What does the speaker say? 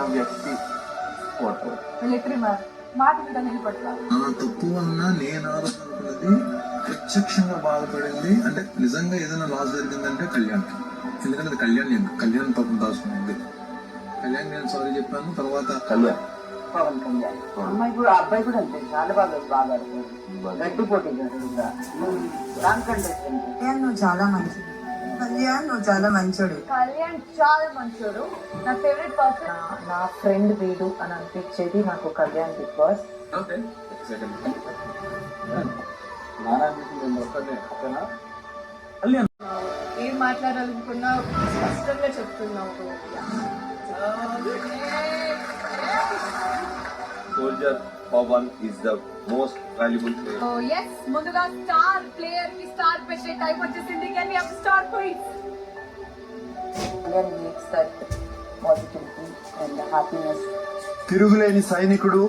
ఉన్న వ్యక్తి ఫోటో. మాట మీద నిలబడతారు. ఆ తప్పు వలన నేను ఆలోచనకున్నది ప్రత్యక్షంగా బాధపడింది అంటే నిజంగా ఏదైనా లాస్ జరిగిందంటే కళ్యాణ్. ఎందుకంటే అది కళ్యాణ్ పాపం దాచుకుంది. కళ్యాణ్ నేను సారీ చెప్పాను. తర్వాత కళ్యాణ్ పవన్ కళ్యాణ్ అమ్మాయి కూడా అబ్బాయి కూడా అంతే, చాలా బాగా ఆడుతుంది. గట్టి పోటీ నువ్వు చాలా మంచిది కళ్యాణ్, నువ్వు చాలా మంచోడు. కళ్యాణ్ చాలా మంచోడు. నా ఫేవరెట్ పర్సన్ నా ఫ్రెండ్ వీడు అని అనిపించేది నాకు కళ్యాణ్. బిగ్ బాస్ ఏం మాట్లాడాలనుకున్నా స్పష్టంగా చెప్తున్నావు. Soldier Pavan is the most valuable player. yes, ముందుగా స్టార్ ప్లేయర్ కి స్టార్ పెట్టే టైం వచ్చేసింది. Can we have star points? Kalyan makes that positivity and happiness. తిరుగులేని సైనికుడు,